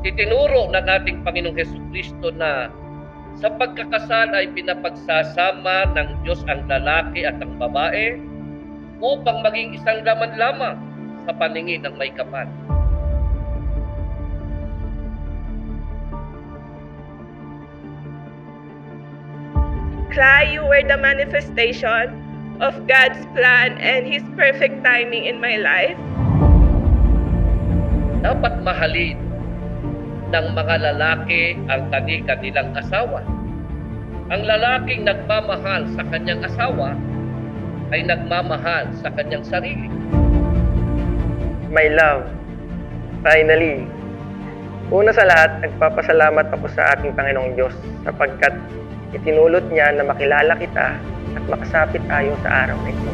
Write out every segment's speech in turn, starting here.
Itinuro ng ating Panginoong Hesukristo na sa pagkakasal ay pinapagsasama ng Diyos ang lalaki at ang babae upang maging isang laman lamang sa paningin ng may kapal. Cla, you were the manifestation of God's plan and His perfect timing in my life. Dapat mahalin ng mga lalaki ang kani-kanilang asawa. Ang lalaking nagmamahal sa kanyang asawa ay nagmamahal sa kanyang sarili. My love, finally, una sa lahat, nagpapasalamat ako sa ating Panginoong Diyos sapagkat itinulot niya na makilala kita at makasapit tayo sa araw na ito.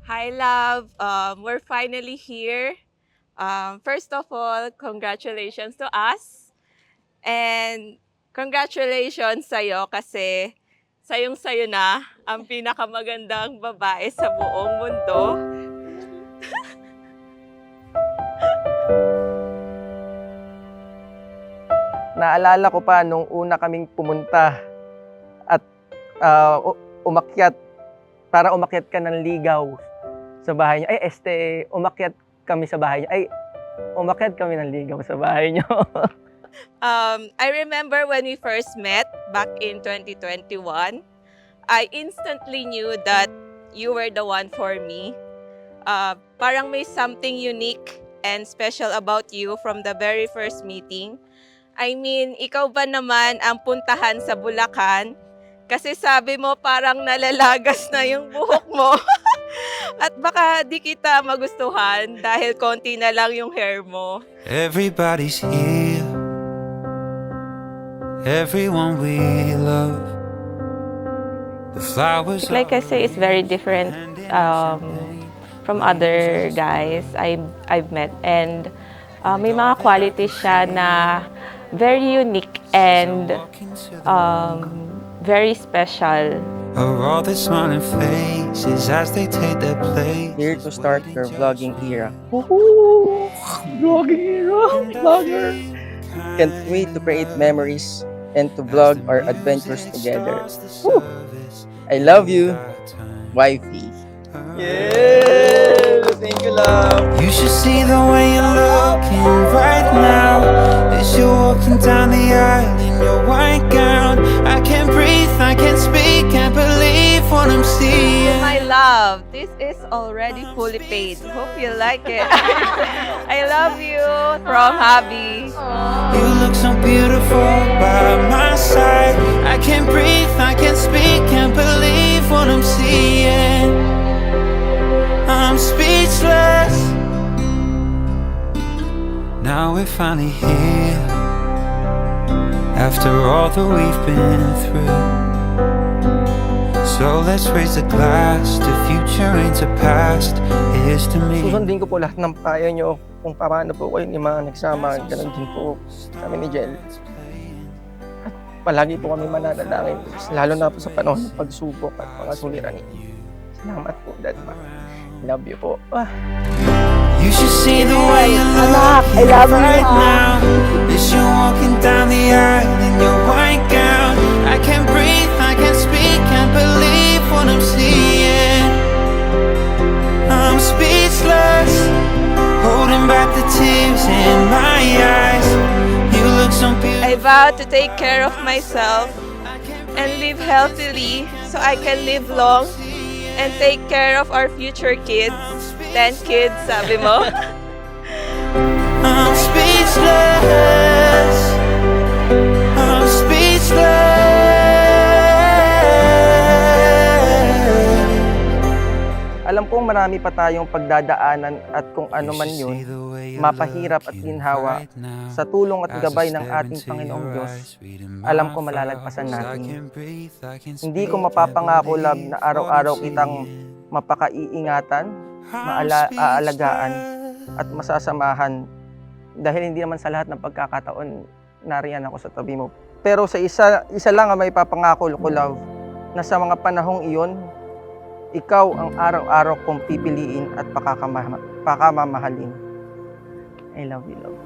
Hi, love. We're finally here. First of all, congratulations to us. And congratulations sa'yo kasi sayong-sayo na ang pinakamagandang babae sa buong mundo. Naalala ko pa nung una kaming pumunta at umakyat ka ng ligaw sa bahay niyo. Umakyat kami sa bahay niyo. Umakyat kami ng ligaw sa bahay niyo. I remember when we first met back in 2021, I instantly knew that you were the one for me. Parang may something unique and special about you from the very first meeting. I mean, ikaw ba naman ang puntahan sa Bulacan? Kasi sabi mo parang nalalagas na yung buhok mo. At baka di kita magustuhan dahil konti na lang yung hair mo. Everybody's here. Everyone we love. The flowers Like kasi is very different from other guys I've met, and may mga qualities siya na very unique and very special. are all the smiling faces as they take their place. Here to start your vlogging era. Woohoo! Vlogging era! Vlogger! Can't wait to create memories and to vlog our adventures together. Woo! I love you, wifey. Yeah! Thank you, love. You should see the way you're looking right now as you're walking down the aisle in your white gown. I can't breathe, I can't speak, can't believe what I'm seeing. My love, this is already fully paid. Hope you like it. I love you from Habi. You look so beautiful by my side. I can't breathe, I can't speak, can't believe what I'm seeing. I'm speechless. Now we're finally here. After all that we've been through. So let's raise a glass to future and to past. Here's to me. Susundin ko po lahat ng payo nyo kung paano po kayo ni mga nagsama. Ganun din po kami ni Jel. At palagi po kami mananalangin, lalo na po sa panahon ng pagsubok at mga suliranin. Salamat po, Dad. Love you po. You should see the way you're looking right now as you're walking down the aisle in your white gown. I can't breathe, I can't speak, can't believe what I'm seeing. vow to take care of myself and live healthily so I can live long and take care of our future kids. 10 kids, sabi mo? I'm speechless. I'm speechless. Alam kong marami pa tayong pagdadaanan at kung ano man yun, mapahirap at ginhawa, sa tulong at gabay ng ating Panginoong Diyos, alam ko malalagpasan natin. Hindi ko mapapangako, love, na araw-araw kitang mapakaiingatan, aalagaan, at masasamahan. Dahil hindi naman sa lahat ng pagkakataon, nariyan ako sa tabi mo. Pero sa isa lang ang may papangako ko, love, na sa mga panahong iyon, ikaw ang araw-araw kong pipiliin at pakamamahalin. I love you, love.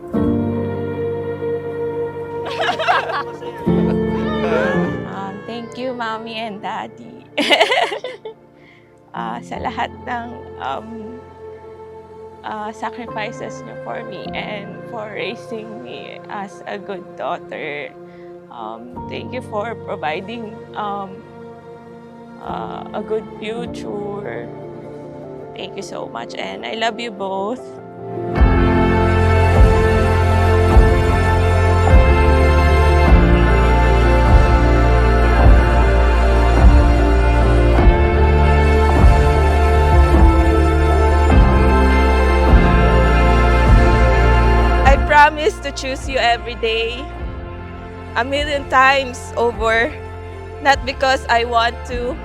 Thank you, Mommy and Daddy. Sa lahat ng sacrifices niyo for me and for raising me as a good daughter. Thank you for providing a good future. Thank you so much, and I love you both. I promise to choose you every day, a million times over, not because I want to,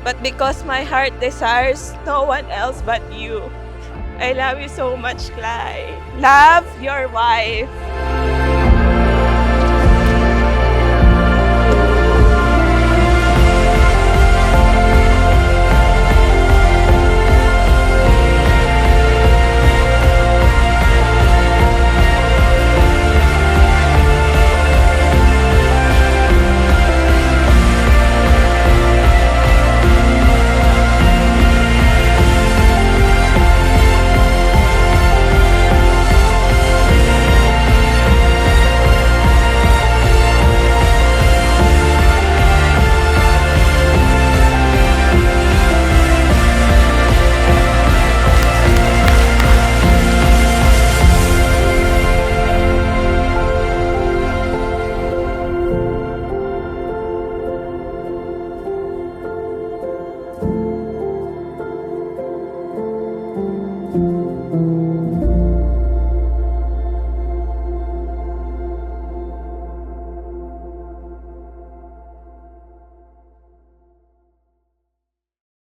but because my heart desires no one else but you. I love you so much, Clyde. Love, your wife.